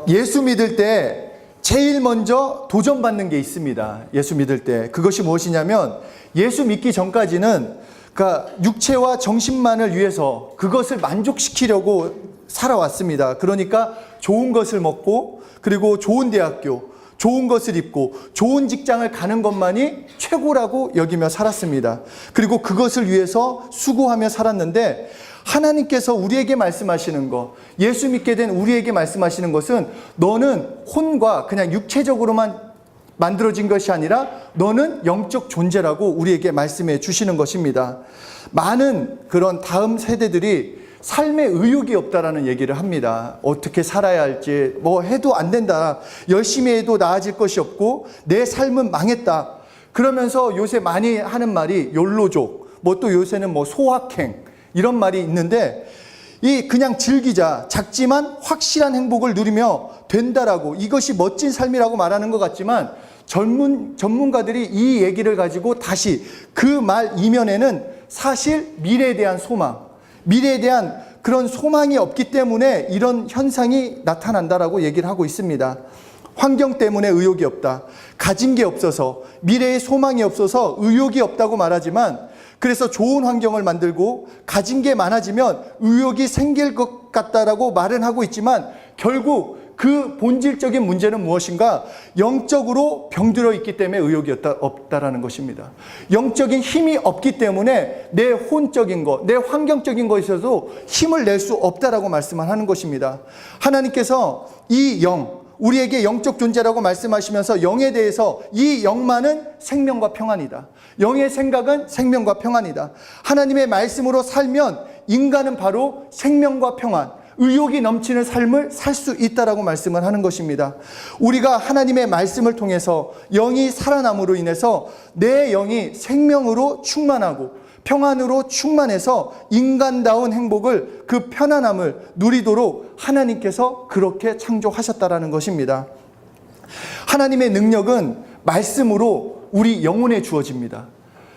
예수 믿을 때 제일 먼저 도전받는 게 있습니다. 예수 믿을 때. 그것이 무엇이냐면 예수 믿기 전까지는 그러니까 육체와 정신만을 위해서 그것을 만족시키려고 살아왔습니다. 그러니까 좋은 것을 먹고 그리고 좋은 대학교, 좋은 것을 입고 좋은 직장을 가는 것만이 최고라고 여기며 살았습니다. 그리고 그것을 위해서 수고하며 살았는데 하나님께서 우리에게 말씀하시는 것, 예수 믿게 된 우리에게 말씀하시는 것은 너는 혼과 그냥 육체적으로만 만들어진 것이 아니라 너는 영적 존재라고 우리에게 말씀해 주시는 것입니다. 많은 그런 다음 세대들이 삶에 의욕이 없다라는 얘기를 합니다. 어떻게 살아야 할지, 뭐 해도 안 된다. 열심히 해도 나아질 것이 없고 내 삶은 망했다. 그러면서 요새 많이 하는 말이 욜로족, 뭐 또 요새는 뭐 소확행 이런 말이 있는데 이 그냥 즐기자, 작지만 확실한 행복을 누리며 된다라고 이것이 멋진 삶이라고 말하는 것 같지만 전문가들이 이 얘기를 가지고 다시 그 말 이면에는 사실 미래에 대한 소망, 미래에 대한 그런 소망이 없기 때문에 이런 현상이 나타난다라고 얘기를 하고 있습니다. 환경 때문에 의욕이 없다. 가진 게 없어서, 미래에 소망이 없어서 의욕이 없다고 말하지만 그래서 좋은 환경을 만들고 가진 게 많아지면 의욕이 생길 것 같다라고 말은 하고 있지만 결국 그 본질적인 문제는 무엇인가? 영적으로 병들어 있기 때문에 의욕이 없다라는 것입니다. 영적인 힘이 없기 때문에 내 혼적인 것, 내 환경적인 것에서도 힘을 낼 수 없다라고 말씀을 하는 것입니다. 하나님께서 이 영, 우리에게 영적 존재라고 말씀하시면서 영에 대해서 이 영만은 생명과 평안이다. 영의 생각은 생명과 평안이다. 하나님의 말씀으로 살면 인간은 바로 생명과 평안, 의욕이 넘치는 삶을 살 수 있다라고 말씀을 하는 것입니다. 우리가 하나님의 말씀을 통해서 영이 살아남으로 인해서 내 영이 생명으로 충만하고 평안으로 충만해서 인간다운 행복을, 그 편안함을 누리도록 하나님께서 그렇게 창조하셨다라는 것입니다. 하나님의 능력은 말씀으로 우리 영혼에 주어집니다.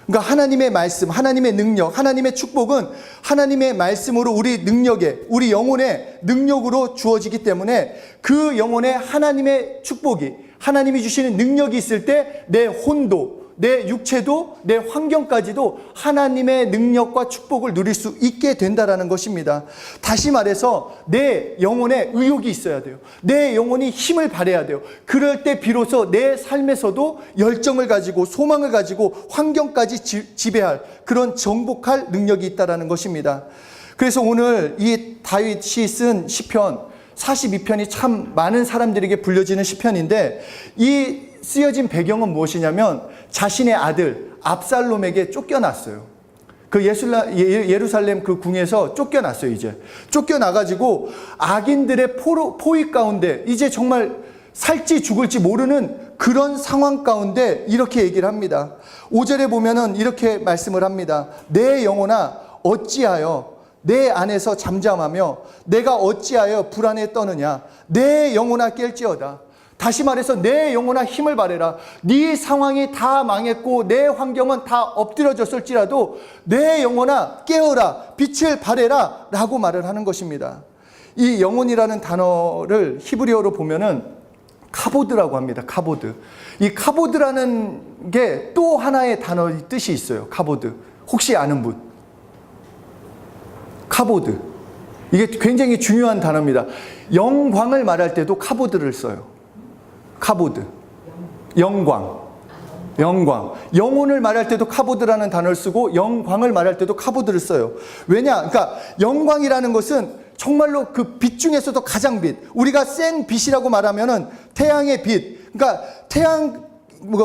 그러니까 하나님의 말씀, 하나님의 능력, 하나님의 축복은 하나님의 말씀으로 우리 능력에, 우리 영혼의 능력으로 주어지기 때문에 그 영혼에 하나님의 축복이, 하나님이 주시는 능력이 있을 때 내 혼도, 내 육체도, 내 환경까지도 하나님의 능력과 축복을 누릴 수 있게 된다라는 것입니다. 다시 말해서 내 영혼에 의욕이 있어야 돼요. 내 영혼이 힘을 발해야 돼요. 그럴 때 비로소 내 삶에서도 열정을 가지고 소망을 가지고 환경까지 지배할 그런 정복할 능력이 있다라는 것입니다. 그래서 오늘 이 다윗이 쓴 시편 42편이 참 많은 사람들에게 불려지는 시편인데 이 쓰여진 배경은 무엇이냐면 자신의 아들 압살롬에게 쫓겨났어요. 그 예루살렘 그 궁에서 쫓겨났어요. 이제 쫓겨나가지고 악인들의 포위 가운데 이제 정말 살지 죽을지 모르는 그런 상황 가운데 이렇게 얘기를 합니다. 5절에 보면은 이렇게 말씀을 합니다. 내 영혼아 어찌하여 내 안에서 잠잠하며 내가 어찌하여 불안에 떠느냐. 내 영혼아 깰지어다. 다시 말해서 내 영혼아 힘을 발해라. 네 상황이 다 망했고 내 환경은 다 엎드려졌을지라도 내 영혼아 깨어라. 빛을 발해라 라고 말을 하는 것입니다. 이 영혼이라는 단어를 히브리어로 보면은 카보드라고 합니다. 카보드. 이 카보드라는 게 또 하나의 단어의 뜻이 있어요. 카보드. 혹시 아는 분? 카보드. 이게 굉장히 중요한 단어입니다. 영광을 말할 때도 카보드를 써요. 카보드. 영광. 영혼을 말할 때도 카보드라는 단어를 쓰고 영광을 말할 때도 카보드를 써요. 왜냐? 그러니까 영광이라는 것은 정말로 그 빛 중에서도 가장 빛. 우리가 센 빛이라고 말하면은 태양의 빛. 그러니까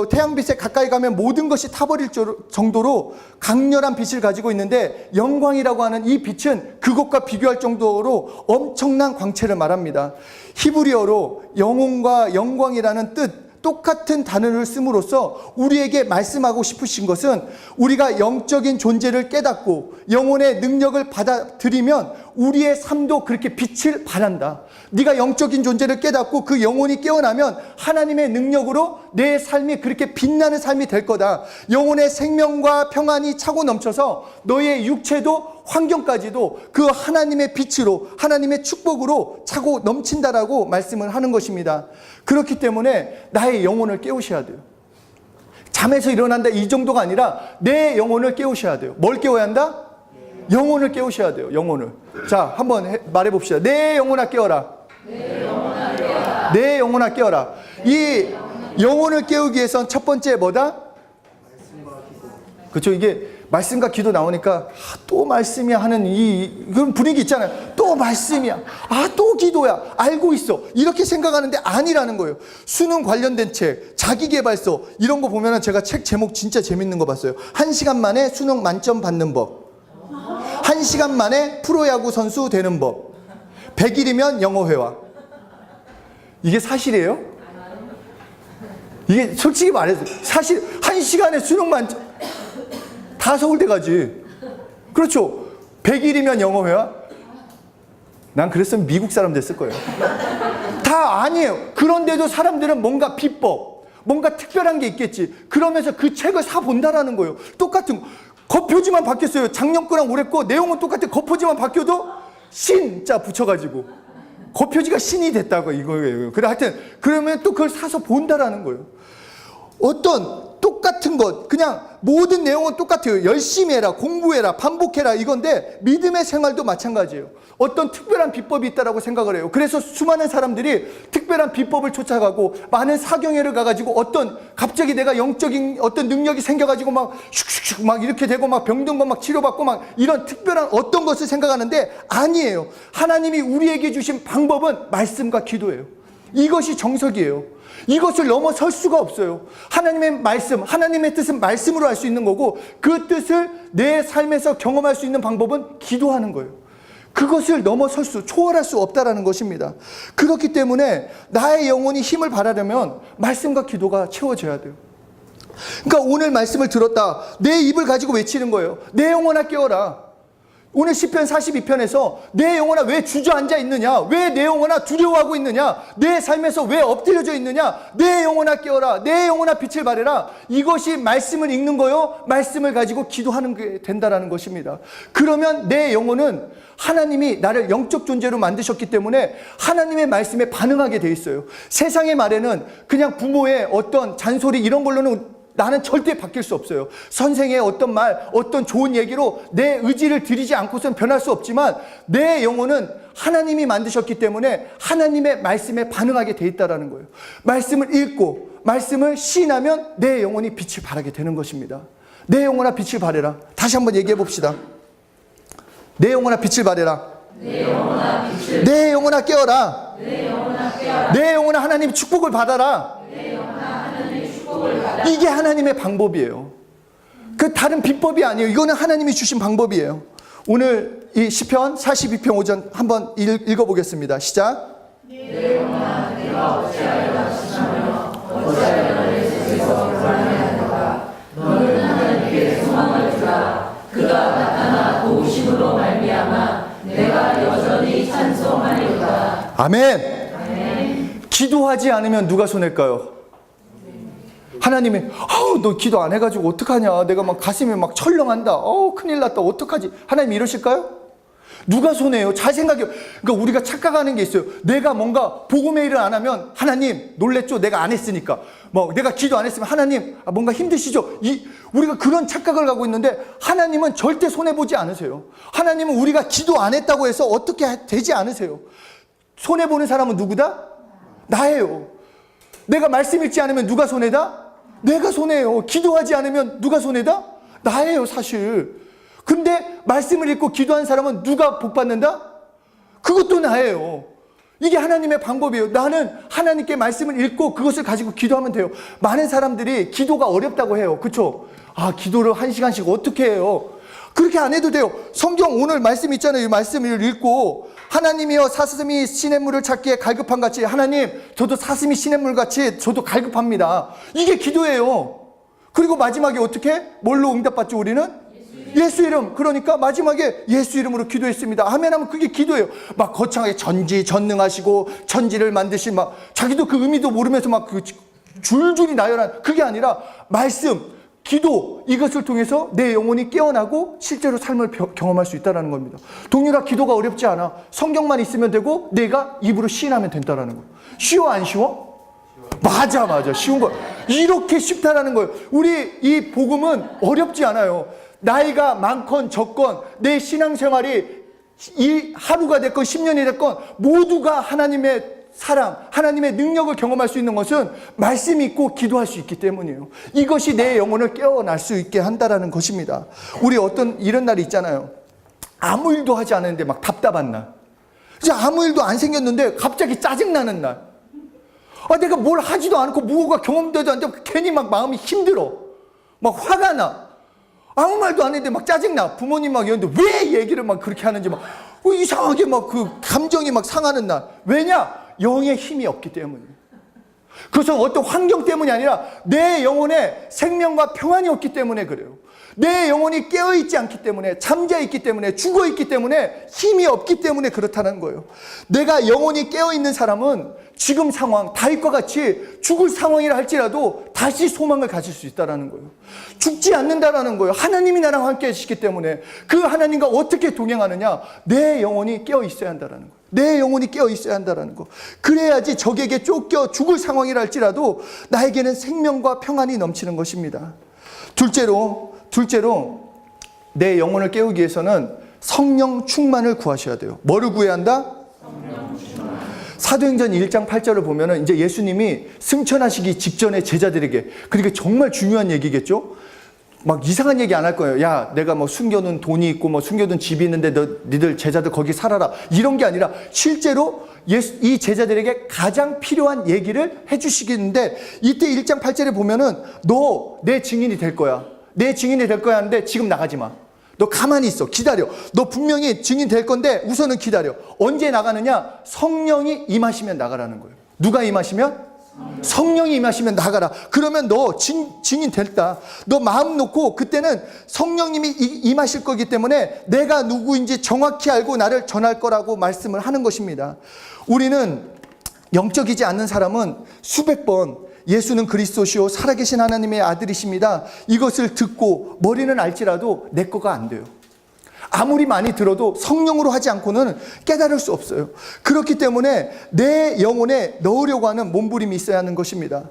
태양빛에 가까이 가면 모든 것이 타버릴 정도로 강렬한 빛을 가지고 있는데 영광이라고 하는 이 빛은 그것과 비교할 정도로 엄청난 광채를 말합니다. 히브리어로 영혼과 영광이라는 뜻 똑같은 단어를 씀으로써 우리에게 말씀하고 싶으신 것은 우리가 영적인 존재를 깨닫고 영혼의 능력을 받아들이면 우리의 삶도 그렇게 빛을 발한다. 네가 영적인 존재를 깨닫고 그 영혼이 깨어나면 하나님의 능력으로 내 삶이 그렇게 빛나는 삶이 될 거다. 영혼의 생명과 평안이 차고 넘쳐서 너의 육체도 환경까지도 그 하나님의 빛으로, 하나님의 축복으로 차고 넘친다라고 말씀을 하는 것입니다. 그렇기 때문에 나의 영혼을 깨우셔야 돼요. 잠에서 일어난다 이 정도가 아니라 내 영혼을 깨우셔야 돼요. 뭘 깨워야 한다? 영혼을 깨우셔야 돼요. 영혼을. 자, 한번 말해봅시다. 내 영혼아 깨어라. 내 영혼아 깨어라. 내 영혼아 깨어라. 이 영혼을 깨우기 위해선 첫 번째 뭐다? 그렇죠. 이게 말씀과 기도 나오니까 또 말씀이야 하는 그런 분위기 있잖아요. 또 말씀이야. 또 기도야. 알고 있어. 이렇게 생각하는데 아니라는 거예요. 수능 관련된 책, 자기계발서 이런 거 보면은 제가 책 제목 진짜 재밌는 거 봤어요. 1시간 만에 수능 만점 받는 법. 1시간 만에 프로야구 선수 되는 법. 100일이면 영어 회화. 이게 사실이에요? 이게 솔직히 말해서 사실 1시간에 수능 만점 다 서울대 가지. 그렇죠. 100일이면 영어 회화? 난 그랬으면 미국 사람 됐을 거예요. 다 아니에요. 그런데도 사람들은 뭔가 비법, 뭔가 특별한 게 있겠지. 그러면서 그 책을 사본다라는 거예요. 똑같은 거. 겉표지만 바뀌었어요. 작년 거랑 올해 거 내용은 똑같아. 겉표지만 바뀌어도 신자 붙여가지고 겉표지가 신이 됐다고 이거예요. 그래 하여튼 그러면 또 그걸 사서 본다라는 거예요. 어떤 똑같은 것, 그냥 모든 내용은 똑같아요. 열심히 해라, 공부해라, 반복해라 이건데 믿음의 생활도 마찬가지예요. 어떤 특별한 비법이 있다라고 생각을 해요. 그래서 수많은 사람들이 특별한 비법을 쫓아가고 많은 사경회를 가가지고 갑자기 내가 영적인 어떤 능력이 생겨가지고 막 슉슉슉 막 이렇게 되고 막 병든 거 막 치료받고 막 이런 특별한 어떤 것을 생각하는데 아니에요. 하나님이 우리에게 주신 방법은 말씀과 기도예요. 이것이 정석이에요. 이것을 넘어설 수가 없어요. 하나님의 말씀, 하나님의 뜻은 말씀으로 할 수 있는 거고 그 뜻을 내 삶에서 경험할 수 있는 방법은 기도하는 거예요. 그것을 초월할 수 없다라는 것입니다. 그렇기 때문에 나의 영혼이 힘을 발하려면 말씀과 기도가 채워져야 돼요. 그러니까 오늘 말씀을 들었다. 내 입을 가지고 외치는 거예요. 내 영혼아 깨어라. 오늘 시편 42편에서 내 영혼아 왜 주저앉아 있느냐? 왜 내 영혼아 두려워하고 있느냐? 내 삶에서 왜 엎드려져 있느냐? 내 영혼아 깨어라. 내 영혼아 빛을 발해라. 이것이 말씀을 읽는 거요. 말씀을 가지고 기도하는 게 된다라는 것입니다. 그러면 내 영혼은 하나님이 나를 영적 존재로 만드셨기 때문에 하나님의 말씀에 반응하게 돼 있어요. 세상의 말에는 그냥 부모의 어떤 잔소리 이런 걸로는 나는 절대 바뀔 수 없어요. 선생의 어떤 말, 어떤 좋은 얘기로 내 의지를 들이지 않고서는 변할 수 없지만 내 영혼은 하나님이 만드셨기 때문에 하나님의 말씀에 반응하게 돼 있다는 거예요. 말씀을 읽고 말씀을 시인하면 내 영혼이 빛을 발하게 되는 것입니다. 내 영혼아 빛을 발해라. 다시 한번 얘기해 봅시다. 내 영혼아 빛을 발해라. 내 영혼아 빛을. 내 영혼아 깨어라. 내 영혼아 깨어라. 내 영혼아 하나님의 축복을 받아라. 내 영혼아 하나님의 축복을 받아라. 이게 하나님의 방법이에요. 그 다른 비법이 아니에요. 이거는 하나님이 주신 방법이에요. 오늘 이 시편 42편 5절 한번 읽어보겠습니다. 시작. 내 영혼아 내가 어찌하여 낙심하며 어찌하여 너의 속에서 불안해하는가. 너는 하나님께 소망을 두라. 그가 나타나 도우심으로 말미암아 내가 여전히 찬송하리로다. 아멘. 아멘. 기도하지 않으면 누가 손해일까요? 하나님이 너 기도 안 해가지고 어떡하냐. 내가 막 가슴이 막 철렁한다. 큰일 났다. 어떡하지? 하나님 이러실까요? 누가 손해요? 잘 생각해요. 그러니까 우리가 착각하는 게 있어요. 내가 뭔가 복음의 일을 안 하면 하나님 놀랬죠? 내가 안 했으니까. 내가 기도 안 했으면 하나님 뭔가 힘드시죠? 우리가 그런 착각을 하고 있는데 하나님은 절대 손해보지 않으세요. 하나님은 우리가 기도 안 했다고 해서 어떻게 되지 않으세요. 손해보는 사람은 누구다? 나예요. 내가 말씀 읽지 않으면 누가 손해다? 내가 손해예요. 기도하지 않으면 누가 손해다? 나예요, 사실. 근데 말씀을 읽고 기도한 사람은 누가 복 받는다? 그것도 나예요. 이게 하나님의 방법이에요. 나는 하나님께 말씀을 읽고 그것을 가지고 기도하면 돼요. 많은 사람들이 기도가 어렵다고 해요. 그렇죠? 기도를 1시간씩 어떻게 해요? 그렇게 안 해도 돼요. 성경 오늘 말씀 있잖아요. 이 말씀을 읽고 하나님이여 사슴이 시냇물을 찾기에 갈급한 같이 하나님 저도 사슴이 시냇물 같이 저도 갈급합니다. 이게 기도예요. 그리고 마지막에 어떻게? 뭘로 응답받죠 우리는? 예수 이름. 그러니까 마지막에 예수 이름으로 기도했습니다. 아멘 하면 그게 기도예요. 막 거창하게 전지전능하시고 천지를 만드신 자기도 그 의미도 모르면서 그 줄줄이 나열한 그게 아니라 말씀 기도, 이것을 통해서 내 영혼이 깨어나고 실제로 삶을 경험할 수 있다는 겁니다. 동일아, 기도가 어렵지 않아. 성경만 있으면 되고 내가 입으로 시인하면 된다는 거예요. 쉬워 안 쉬워? 맞아. 쉬운 거. 이렇게 쉽다라는 거예요. 우리 이 복음은 어렵지 않아요. 나이가 많건 적건 내 신앙생활이 이 하루가 됐건 10년이 됐건 모두가 하나님의 사랑, 하나님의 능력을 경험할 수 있는 것은 말씀이 있고 기도할 수 있기 때문이에요. 이것이 내 영혼을 깨어날 수 있게 한다라는 것입니다. 우리 어떤 이런 날이 있잖아요. 아무 일도 하지 않았는데 막 답답한 날. 이제 아무 일도 안 생겼는데 갑자기 짜증나는 날. 내가 뭘 하지도 않고 무엇가 경험되지 않는데 괜히 막 마음이 힘들어. 막 화가 나. 아무 말도 안 했는데 막 짜증나. 부모님 막 이러는데 왜 얘기를 막 그렇게 하는지 막 이상하게 막 그 감정이 막 상하는 날. 왜냐? 영의 힘이 없기 때문이에요. 그것은 어떤 환경 때문이 아니라 내 영혼에 생명과 평안이 없기 때문에 그래요. 내 영혼이 깨어있지 않기 때문에, 잠자있기 때문에, 죽어있기 때문에, 힘이 없기 때문에 그렇다는 거예요. 내가 영혼이 깨어있는 사람은 지금 상황, 다윗과 같이 죽을 상황이라 할지라도 다시 소망을 가질 수 있다는 거예요. 죽지 않는다라는 거예요. 하나님이 나랑 함께 하시기 때문에 그 하나님과 어떻게 동행하느냐? 내 영혼이 깨어있어야 한다는 거예요. 내 영혼이 깨어있어야 한다는 거. 그래야지 적에게 쫓겨 죽을 상황이라 할지라도 나에게는 생명과 평안이 넘치는 것입니다. 둘째로 내 영혼을 깨우기 위해서는 성령 충만을 구하셔야 돼요. 뭐를 구해야 한다? 사도행전 1장 8절을 보면은 이제 예수님이 승천하시기 직전에 제자들에게, 그러니까 정말 중요한 얘기겠죠? 막 이상한 얘기 안 할 거예요. 야, 내가 뭐 숨겨둔 돈이 있고 뭐 숨겨둔 집이 있는데 니들 제자들 거기 살아라. 이런 게 아니라 실제로 이 제자들에게 가장 필요한 얘기를 해주시겠는데, 이때 1장 8절에 보면은 너 내 증인이 될 거야. 내 증인이 될 거야 하는데 지금 나가지 마. 너 가만히 있어. 기다려. 너 분명히 증인 될 건데 우선은 기다려. 언제 나가느냐? 성령이 임하시면 나가라는 거예요. 누가 임하시면? 성령이 임하시면 나가라. 그러면 너 증인 됐다. 너 마음 놓고 그때는 성령님이 임하실 거기 때문에 내가 누구인지 정확히 알고 나를 전할 거라고 말씀을 하는 것입니다. 우리는 영적이지 않는 사람은 수백 번 예수는 그리스도시요 살아계신 하나님의 아들이십니다, 이것을 듣고 머리는 알지라도 내 거가 안 돼요. 아무리 많이 들어도 성령으로 하지 않고는 깨달을 수 없어요. 그렇기 때문에 내 영혼에 넣으려고 하는 몸부림이 있어야 하는 것입니다.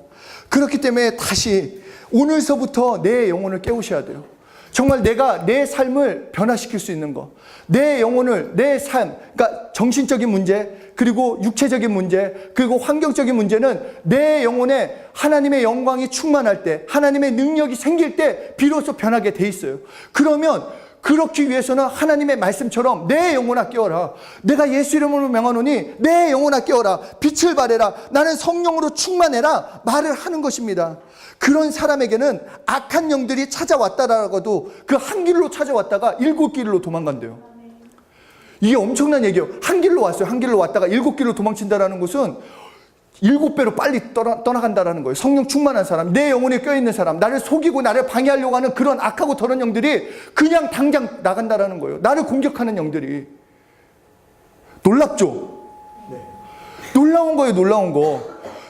그렇기 때문에 다시 오늘서부터 내 영혼을 깨우셔야 돼요. 정말 내가 내 삶을 변화시킬 수 있는 것, 내 영혼을, 내 삶, 그러니까 정신적인 문제, 그리고 육체적인 문제, 그리고 환경적인 문제는 내 영혼에 하나님의 영광이 충만할 때, 하나님의 능력이 생길 때 비로소 변하게 돼 있어요. 그러면 그렇기 위해서는 하나님의 말씀처럼 내 영혼아 깨어라. 내가 예수 이름으로 명하노니 내 영혼아 깨어라. 빛을 발해라. 나는 성령으로 충만해라. 말을 하는 것입니다. 그런 사람에게는 악한 영들이 찾아왔다라고도 그 한 길로 찾아왔다가 7길로 도망간대요. 이게 엄청난 얘기예요. 한 길로 왔어요. 한 길로 왔다가 7길로 도망친다라는 것은 7배로 빨리 떠나간다라는 거예요. 성령 충만한 사람, 내 영혼에 껴있는 사람, 나를 속이고 나를 방해하려고 하는 그런 악하고 더러운 영들이 그냥 당장 나간다라는 거예요. 나를 공격하는 영들이. 놀랍죠? 네. 놀라운 거예요. 놀라운 거.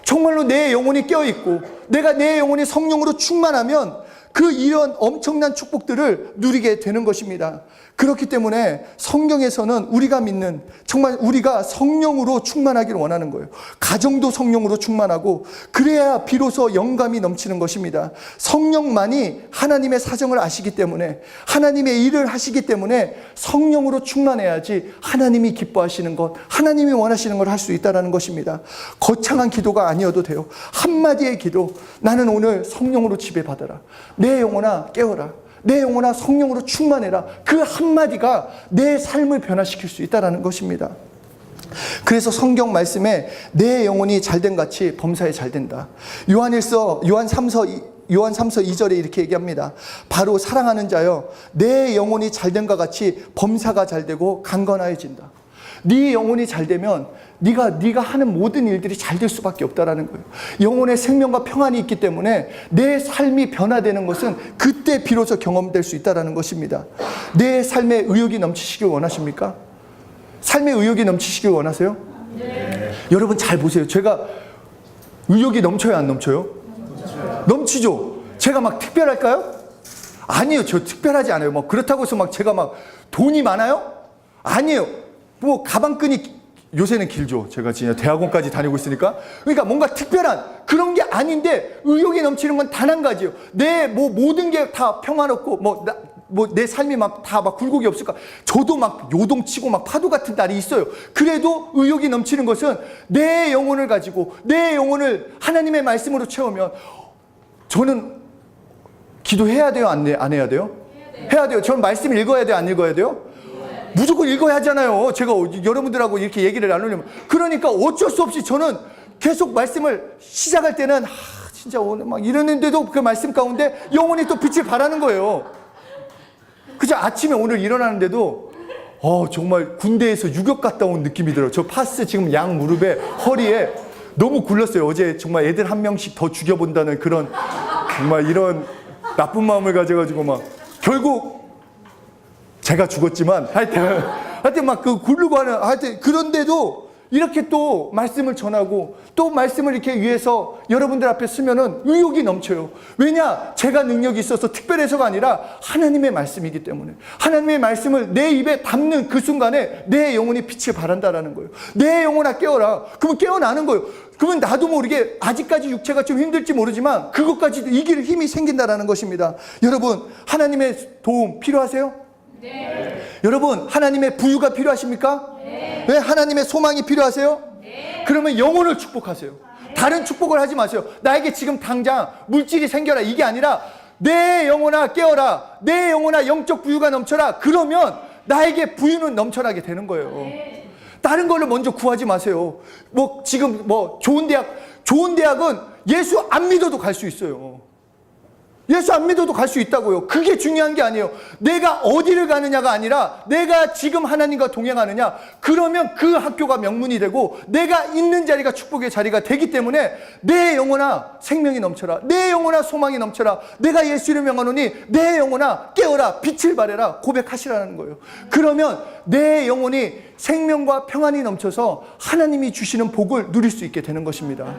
정말로 내 영혼이 껴있고 내가 내 영혼이 성령으로 충만하면 그 이런 엄청난 축복들을 누리게 되는 것입니다. 그렇기 때문에 성경에서는 우리가 믿는, 정말 우리가 성령으로 충만하기를 원하는 거예요. 가정도 성령으로 충만하고 그래야 비로소 영감이 넘치는 것입니다. 성령만이 하나님의 사정을 아시기 때문에, 하나님의 일을 하시기 때문에 성령으로 충만해야지 하나님이 기뻐하시는 것, 하나님이 원하시는 걸 할 수 있다는 것입니다. 거창한 기도가 아니어도 돼요. 한마디의 기도, 나는 오늘 성령으로 지배받아라. 내 영혼아 깨어라. 내 영혼아 성령으로 충만해라. 그 한마디가 내 삶을 변화시킬 수 있다는 것입니다. 그래서 성경 말씀에 내 영혼이 잘된 같이 범사에 잘된다. 요한 3서 2절에 이렇게 얘기합니다. 바로 사랑하는 자여, 내 영혼이 잘된과 같이 범사가 잘되고 강건하여진다. 네 영혼이 잘되면 네가 하는 모든 일들이 잘 될 수밖에 없다라는 거예요. 영혼의 생명과 평안이 있기 때문에 내 삶이 변화되는 것은 그때 비로소 경험될 수 있다라는 것입니다. 내 삶에 의욕이 넘치시길 원하십니까? 삶의 의욕이 넘치시길 원하세요? 네. 여러분 잘 보세요. 제가 의욕이 넘쳐요, 안 넘쳐요? 넘치죠. 제가 막 특별할까요? 아니에요. 저 특별하지 않아요. 뭐 그렇다고 해서 막 제가 막 돈이 많아요? 아니에요. 뭐 가방끈이 요새는 길죠. 제가 진짜 대학원까지 다니고 있으니까. 그러니까 뭔가 특별한 그런 게 아닌데 의욕이 넘치는 건 단 한 가지예요. 내 뭐 모든 게 다 평화롭고 내 삶이 막 다 막 굴곡이 없을까? 저도 막 요동치고 막 파도 같은 날이 있어요. 그래도 의욕이 넘치는 것은 내 영혼을 가지고 내 영혼을 하나님의 말씀으로 채우면 저는 기도해야 돼요? 안 해야 돼요? 해야 돼요. 저는 말씀 읽어야 돼요? 안 읽어야 돼요? 무조건 읽어야 하잖아요. 제가 여러분들하고 이렇게 얘기를 나누려면. 그러니까 어쩔 수 없이 저는 계속 말씀을 시작할 때는 진짜 오늘 막 이러는데도 그 말씀 가운데 영혼이 또 빛을 발하는 거예요. 그죠? 아침에 오늘 일어나는데도 정말 군대에서 유격 갔다 온 느낌이 들어요. 저 파스 지금 양 무릎에 허리에 너무 굴렀어요. 어제 정말 애들 한 명씩 더 죽여본다는 그런 정말 이런 나쁜 마음을 가져가지고 막 결국 제가 죽었지만 하여튼 막 그 굴르고 하는 하여튼 그런데도 이렇게 또 말씀을 전하고 또 말씀을 이렇게 위해서 여러분들 앞에 쓰면은 의욕이 넘쳐요. 왜냐? 제가 능력이 있어서 특별해서가 아니라 하나님의 말씀이기 때문에 하나님의 말씀을 내 입에 담는 그 순간에 내 영혼이 빛을 발한다라는 거예요. 내 영혼아 깨어라. 그러면 깨어나는 거예요. 그러면 나도 모르게 아직까지 육체가 좀 힘들지 모르지만 그것까지도 이길 힘이 생긴다라는 것입니다. 여러분 하나님의 도움 필요하세요? 네. 여러분 하나님의 부유가 필요하십니까? 네. 왜 하나님의 소망이 필요하세요? 네. 그러면 영혼을 축복하세요. 네. 다른 축복을 하지 마세요. 나에게 지금 당장 물질이 생겨라 이게 아니라 내 영혼아 깨어라. 내 영혼아 영적 부유가 넘쳐라. 그러면 나에게 부유는 넘쳐나게 되는 거예요. 네. 다른 걸로 먼저 구하지 마세요. 지금 좋은 대학은 예수 안 믿어도 갈 수 있어요. 예수 안 믿어도 갈 수 있다고요. 그게 중요한 게 아니에요. 내가 어디를 가느냐가 아니라 내가 지금 하나님과 동행하느냐. 그러면 그 학교가 명문이 되고 내가 있는 자리가 축복의 자리가 되기 때문에 내 영혼아 생명이 넘쳐라. 내 영혼아 소망이 넘쳐라. 내가 예수를 명하노니 내 영혼아 깨어라. 빛을 발해라. 고백하시라는 거예요. 그러면 내 영혼이 생명과 평안이 넘쳐서 하나님이 주시는 복을 누릴 수 있게 되는 것입니다.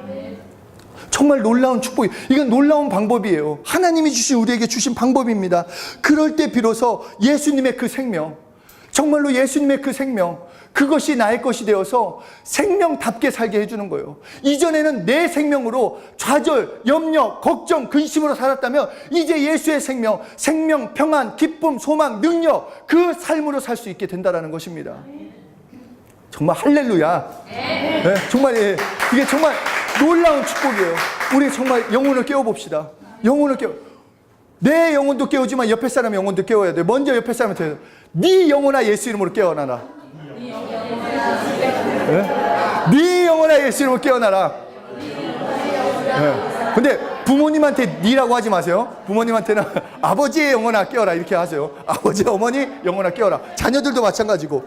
정말 놀라운 축복, 이건 놀라운 방법이에요. 하나님이 우리에게 주신 방법입니다. 그럴 때 비로소 예수님의 그 생명, 정말로 예수님의 그 생명, 그것이 나의 것이 되어서 생명답게 살게 해주는 거예요. 이전에는 내 생명으로 좌절, 염려, 걱정, 근심으로 살았다면 이제 예수의 생명, 평안, 기쁨, 소망, 능력, 그 삶으로 살 수 있게 된다는 것입니다. 정말 할렐루야. 네, 정말 이게 정말 놀라운 축복이에요. 우리 정말 영혼을 깨워봅시다. 내 영혼도 깨우지만 옆에 사람의 영혼도 깨워야 돼. 먼저 옆에 사람한테 네 영혼아 예수 이름으로 깨어나라. 네 영혼아 예수 이름으로 깨어나라. 근데 부모님한테 니라고 하지 마세요. 부모님한테는 아버지의 영혼아 깨어라 이렇게 하세요. 아버지 어머니 영혼아 깨어라. 자녀들도 마찬가지고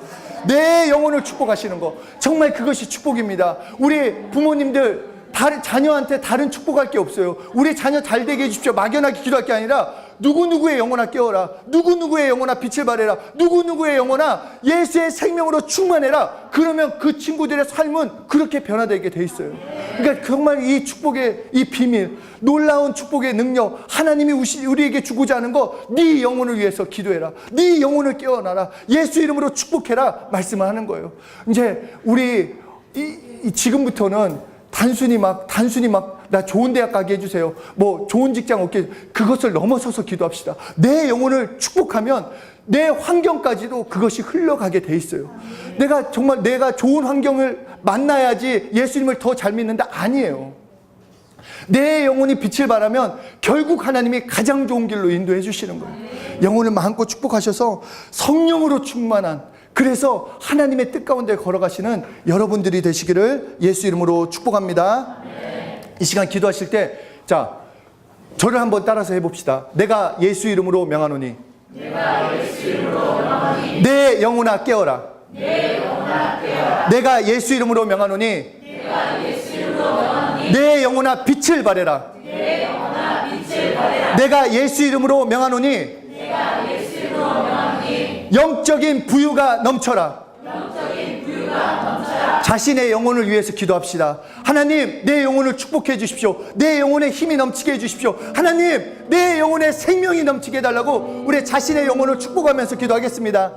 내 영혼을 축복하시는 거 정말 그것이 축복입니다. 우리 부모님들 자녀한테 다른 축복할 게 없어요. 우리 자녀 잘 되게 해주십시오. 막연하게 기도할 게 아니라 누구누구의 영혼아 깨어라. 누구누구의 영혼아 빛을 발해라. 누구누구의 영혼아 예수의 생명으로 충만해라. 그러면 그 친구들의 삶은 그렇게 변화되게 돼 있어요. 그러니까 정말 이 축복의 이 비밀, 놀라운 축복의 능력, 하나님이 우리에게 주고자 하는 거, 네 영혼을 위해서 기도해라. 네 영혼을 깨어나라. 예수 이름으로 축복해라. 말씀을 하는 거예요. 이제 우리 지금부터는 단순히 막 나 좋은 대학 가게 해주세요. 좋은 직장 얻게, 그것을 넘어서서 기도합시다. 내 영혼을 축복하면 내 환경까지도 그것이 흘러가게 돼 있어요. 내가 좋은 환경을 만나야지 예수님을 더 잘 믿는다? 아니에요. 내 영혼이 빛을 발하면 결국 하나님이 가장 좋은 길로 인도해 주시는 거예요. 영혼을 마음껏 축복하셔서 성령으로 충만한, 그래서 하나님의 뜻 가운데 걸어가시는 여러분들이 되시기를 예수 이름으로 축복합니다. 이 시간 기도하실 때, 자, 저를 한번 따라서 해봅시다. 내가 예수 이름으로 명하노니 내 영혼아 깨어라. 내가 예수 이름으로 명하노니 내 영혼아 빛을 발해라. 내가 예수 이름으로 명하노니 영적인 부유가 넘쳐라. 자신의 영혼을 위해서 기도합시다. 하나님, 내 영혼을 축복해 주십시오. 내 영혼에 힘이 넘치게 해 주십시오. 하나님, 내 영혼에 생명이 넘치게 해달라고 우리 자신의 영혼을 축복하면서 기도하겠습니다.